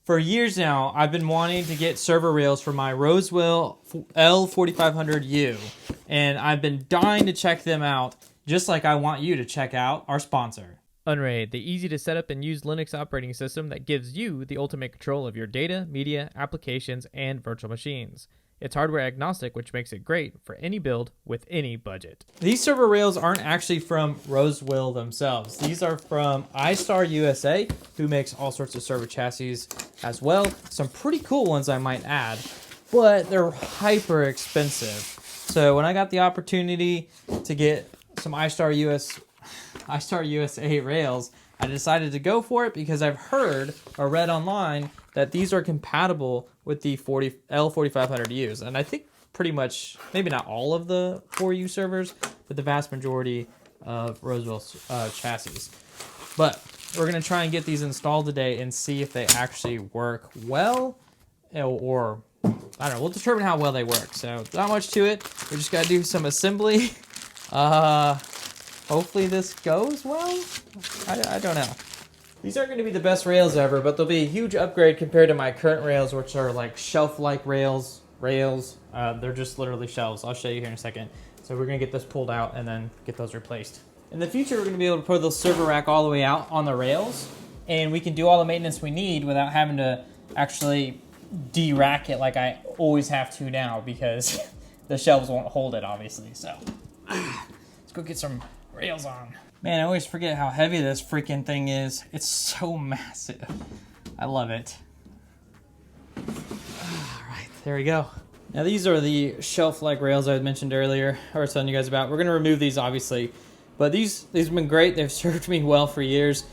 For years now, I've been wanting to get server rails for my Rosewill L4500U, and I've been dying to check them out, just like I want you to check out our sponsor. Unraid, the easy to set up and use Linux operating system that gives you the ultimate control of your data, media, applications, and virtual machines. It's hardware agnostic, which makes it great for any build with any budget. These server rails aren't actually from Rosewill themselves. These are from iStarUSA, who makes all sorts of server chassis as well. Some pretty cool ones, I might add, but they're hyper expensive. So when I got the opportunity to get some iStarUSA rails, I decided to go for it because I've heard or read online that these are compatible with the L4500Us. And I think pretty much, maybe not all of the 4U servers, but the vast majority of Rosewill chassis. But we're going to try and get these installed today and see if they actually work well, or I don't know, we'll determine how well they work. So not much to it. We just got to do some assembly. Hopefully this goes well. I don't know. These aren't going to be the best rails ever, but they'll be a huge upgrade compared to my current rails, which are like shelf-like rails. They're just literally shelves. I'll show you here in a second. So we're going to get this pulled out and then get those replaced. In the future, we're going to be able to put the server rack all the way out on the rails, and we can do all the maintenance we need without having to actually de-rack it like I always have to now, because the shelves won't hold it, obviously. So let's go get some rails on. Man, I always forget how heavy this freaking thing is. It's so massive. I love it. All right, there we go. Now these are the shelf-like rails I had mentioned earlier, I was telling you guys about. We're gonna remove these, obviously, but these have been great. They've served me well for years,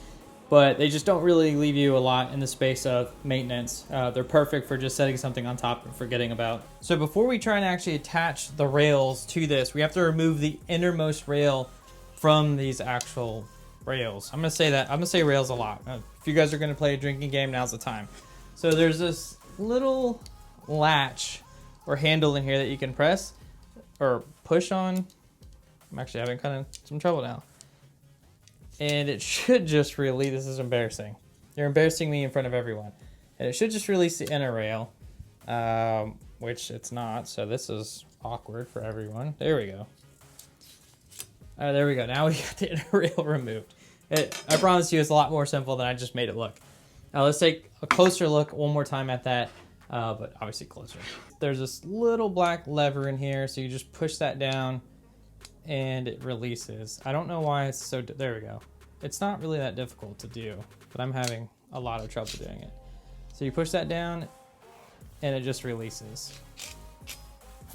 but they just don't really leave you a lot in the space of maintenance. They're perfect for just setting something on top and forgetting about. So before we try and actually attach the rails to this, we have to remove the innermost rail from these actual rails. I'm gonna say rails a lot. If you guys are gonna play a drinking game, now's the time. So there's this little latch or handle in here that you can press or push on. I'm actually having kind of some trouble now. And it should just release. This is embarrassing. You're embarrassing me in front of everyone. And it should just release the inner rail, which it's not. So this is awkward for everyone. There we go. There we go. Now we got the inner rail removed. I promise you it's a lot more simple than I just made it look. Now let's take a closer look one more time at that, but obviously closer. There's this little black lever in here, so you just push that down and it releases. I don't know why it's so, there we go. It's not really that difficult to do, but I'm having a lot of trouble doing it. So you push that down and it just releases.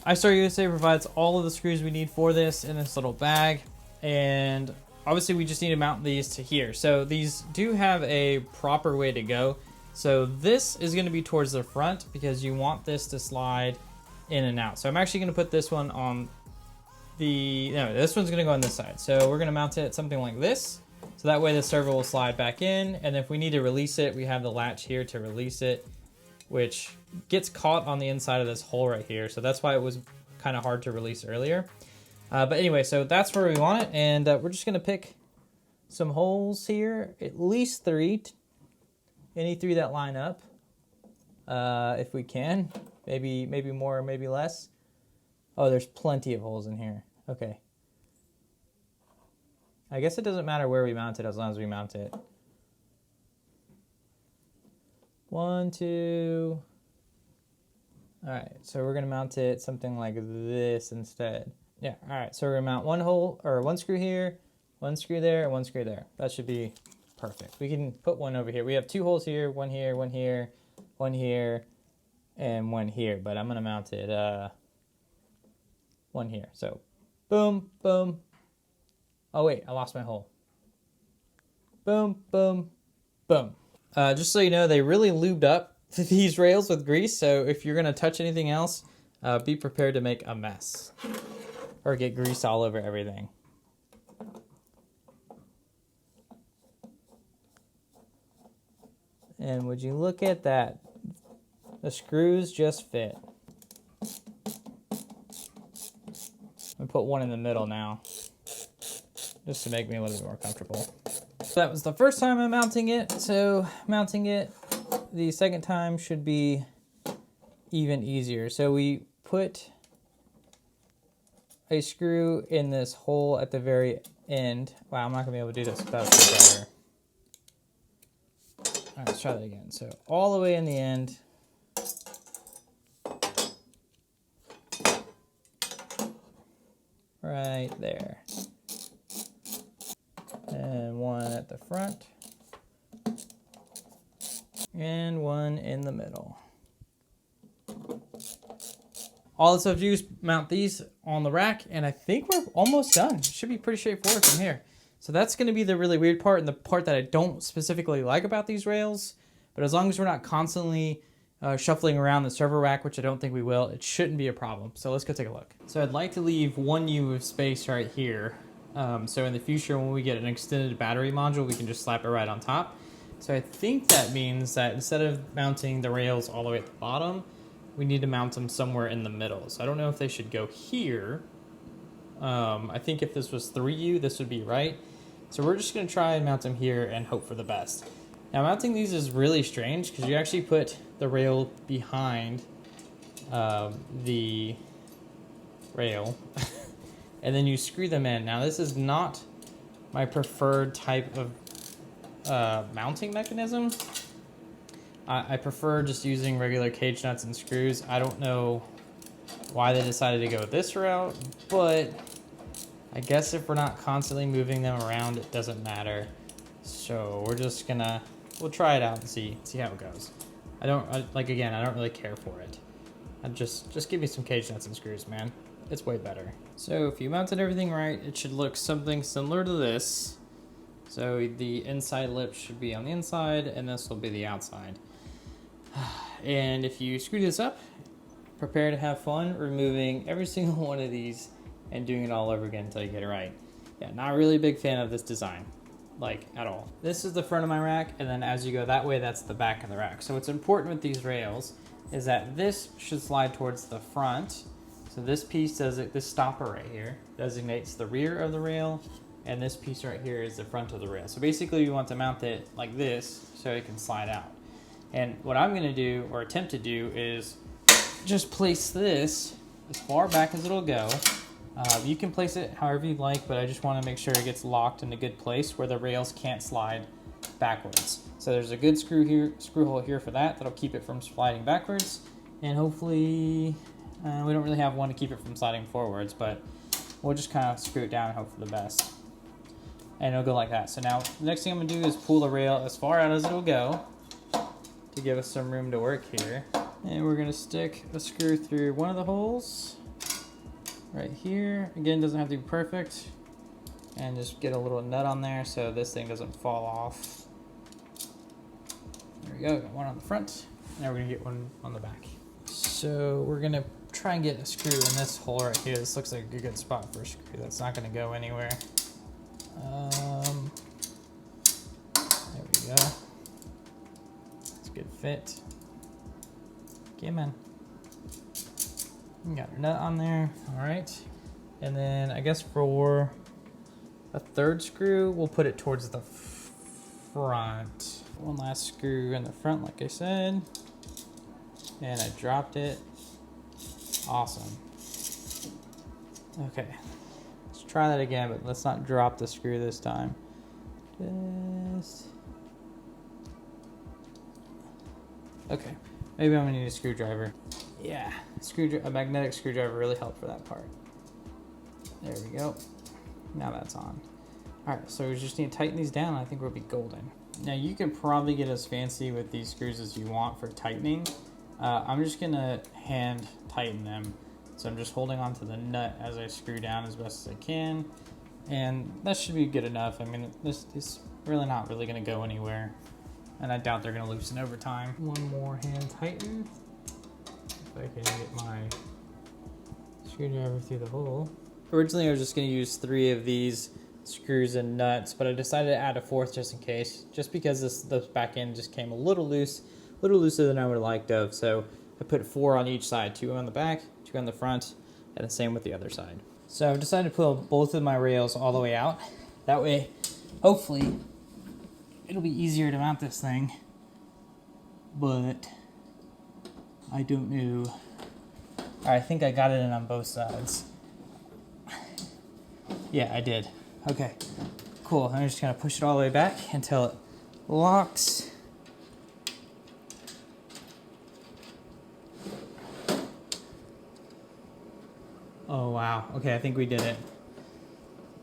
iStarUSA provides all of the screws we need for this in this little bag, and obviously we just need to mount these to here. So these do have a proper way to go. So this is going to be towards the front because you want this to slide in and out. So I'm actually going to put this one on this one's going to go on this side. So we're going to mount it something like this. So that way the server will slide back in, and if we need to release it, we have the latch here to release it, which gets caught on the inside of this hole right here. So that's why it was kind of hard to release earlier. But anyway, so that's where we want it. And we're just going to pick some holes here, at least 3, any 3 that line up, if we can. Maybe more, maybe less. Oh, there's plenty of holes in here. Okay. I guess it doesn't matter where we mount it as long as we mount it. 1, 2. All right, so we're gonna mount it something like this instead. Yeah, all right, so we're gonna mount one screw here, 1 screw there, and 1 screw there. That should be perfect. We can put one over here. We have 2 holes here, 1 here, 1 here, 1 here, and 1 here, but I'm gonna mount it 1 here. So boom, boom. Oh wait, I lost my hole. Boom, boom, boom. Just so you know, they really lubed up these rails with grease, so if you're gonna touch anything else, be prepared to make a mess or get grease all over everything. And would you look at that? The screws just fit. I'm gonna put one in the middle now, just to make me a little bit more comfortable. So that was the first time I'm mounting it, so mounting it the second time should be even easier. So we put a screw in this hole at the very end. Wow, I'm not gonna be able to do this without a screwdriver. All right, let's try that again. So all the way in the end. Right there. And one at the front. And one in the middle. All that's left to do is mount these on the rack, and I think we're almost done. It should be pretty straightforward from here. So that's going to be the really weird part, and the part that I don't specifically like about these rails. But as long as we're not constantly shuffling around the server rack, which I don't think we will, it shouldn't be a problem. So let's go take a look. So I'd like to leave 1 U of space right here. So in the future, when we get an extended battery module, we can just slap it right on top. So I think that means that instead of mounting the rails all the way at the bottom, we need to mount them somewhere in the middle. So I don't know if they should go here. I think if this was 3U, this would be right. So we're just gonna try and mount them here and hope for the best. Now mounting these is really strange because you actually put the rail behind the rail and then you screw them in. Now this is not my preferred type of mounting mechanism. I prefer just using regular cage nuts and screws. I don't know why they decided to go this route, but I guess if we're not constantly moving them around, it doesn't matter. So we're just gonna, we'll try it out and see how it goes. I don't really care for it. Just give me some cage nuts and screws, man. It's way better. So if you mounted everything right, it should look something similar to this. So the inside lip should be on the inside, and this will be the outside. And if you screw this up, prepare to have fun removing every single one of these and doing it all over again until you get it right. Yeah, not really a big fan of this design, like at all. This is the front of my rack, and then as you go that way, that's the back of the rack. So what's important with these rails is that this should slide towards the front. So this piece does it, this stopper right here designates the rear of the rail, and this piece right here is the front of the rail. So basically you want to mount it like this so it can slide out. And what I'm gonna do, or attempt to do, is just place this as far back as it'll go. You can place it however you like, but I just wanna make sure it gets locked in a good place where the rails can't slide backwards. So there's a good screw hole here for that. That'll keep it from sliding backwards. And hopefully, we don't really have one to keep it from sliding forwards, but we'll just kind of screw it down and hope for the best. And it'll go like that. So now, the next thing I'm gonna do is pull the rail as far out as it'll go to give us some room to work here. And we're gonna stick a screw through one of the holes right here. Again, doesn't have to be perfect. And just get a little nut on there so this thing doesn't fall off. There we go, got one on the front. Now we're gonna get one on the back. So we're gonna try and get a screw in this hole right here. This looks like a good spot for a screw. That's not gonna go anywhere. There we go. It's a good fit. Come on. Got our nut on there. All right. And then I guess for a third screw, we'll put it towards the front. One last screw in the front, like I said. And I dropped it. Awesome. Okay. Let's try that again, but let's not drop the screw this time. Just... Okay. Maybe I'm gonna need a screwdriver. Yeah, a magnetic screwdriver really helped for that part. There we go. Now that's on. All right, so we just need to tighten these down. I think we'll be golden. Now you can probably get as fancy with these screws as you want for tightening. I'm just gonna hand tighten them. So I'm just holding onto the nut as I screw down as best as I can. And that should be good enough. I mean, this is really not really gonna go anywhere. And I doubt they're gonna loosen over time. One more hand tighten. If I can get my screwdriver through the hole. Originally I was just gonna use 3 of these screws and nuts, but I decided to add a 4th just in case, just because this back end just came a little loose, a little looser than I would have liked of. So I put 4 on each side, 2 on the back, 2 on the front, and the same with the other side. So I've decided to pull both of my rails all the way out. That way, hopefully, it'll be easier to mount this thing but I don't know. I think I got it in on both sides. Yeah, I did. Okay, cool. I'm just gonna push it all the way back until it locks. Oh wow, okay, I think we did it.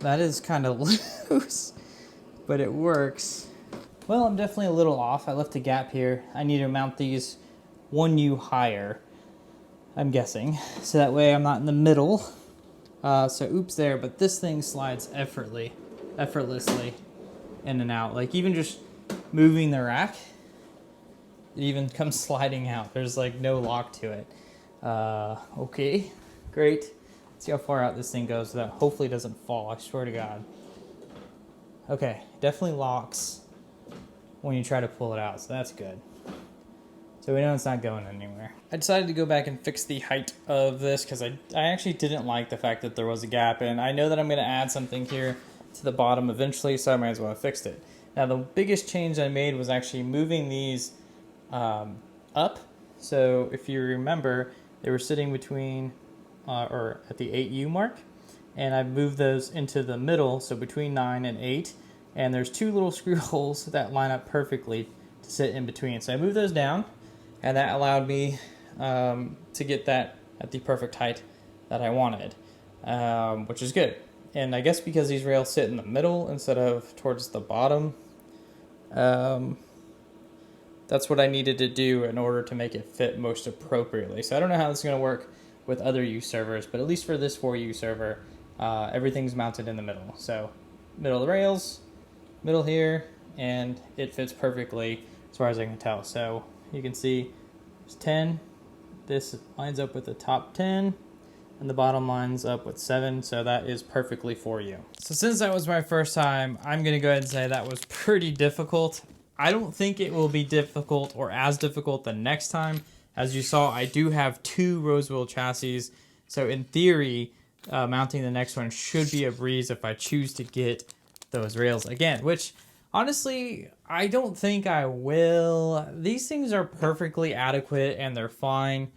That is kind of loose, but it works. Well, I'm definitely a little off. I left a gap here. I need to mount these 1U higher, I'm guessing. So that way I'm not in the middle. So oops there, but this thing slides effortlessly in and out. Like even just moving the rack, it even comes sliding out. There's like no lock to it. Okay, great. Let's see how far out this thing goes so that hopefully it doesn't fall, I swear to God. Okay, definitely locks when you try to pull it out, so that's good. So we know it's not going anywhere. I decided to go back and fix the height of this because I actually didn't like the fact that there was a gap, and I know that I'm going to add something here to the bottom eventually, so I might as well have fixed it. Now the biggest change I made was actually moving these up. So if you remember, they were sitting between or at the 8U mark, and I moved those into the middle, so between 9 and 8, and there's 2 little screw holes that line up perfectly to sit in between. So I moved those down, and that allowed me to get that at the perfect height that I wanted, which is good. And I guess because these rails sit in the middle instead of towards the bottom, that's what I needed to do in order to make it fit most appropriately. So I don't know how this is going to work with other U servers, but at least for this 4U server, everything's mounted in the middle. So middle of the rails, middle here, and it fits perfectly as far as I can tell. So you can see it's 10. This lines up with the top 10, and the bottom lines up with 7, so that is perfectly for you. So since that was my first time, I'm gonna go ahead and say that was pretty difficult. I don't think it will be difficult or as difficult the next time. As you saw, I do have 2 Rosewill chassis, so in theory, mounting the next one should be a breeze if I choose to get those rails again, which honestly, I don't think I will. These things are perfectly adequate and they're fine.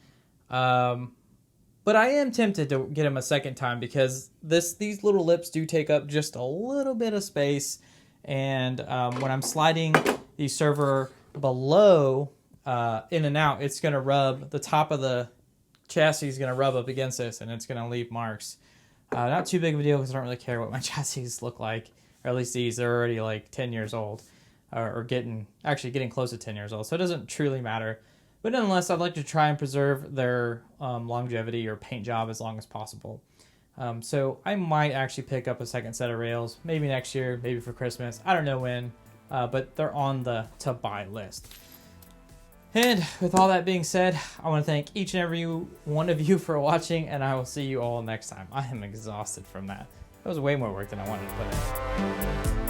But I am tempted to get them a second time because these little lips do take up just a little bit of space. And when I'm sliding the server below in and out, it's going to rub, the top of the chassis is going to rub up against this and it's going to leave marks. Not too big of a deal because I don't really care what my chassis look like. Or at least these, they're already like 10 years old. Or getting close to 10 years old. So it doesn't truly matter. But nonetheless, I'd like to try and preserve their longevity or paint job as long as possible. So I might actually pick up a second set of rails, maybe next year, maybe for Christmas. I don't know when, but they're on the to buy list. And with all that being said, I want to thank each and every one of you for watching, and I will see you all next time. I am exhausted from that. That was way more work than I wanted to put in.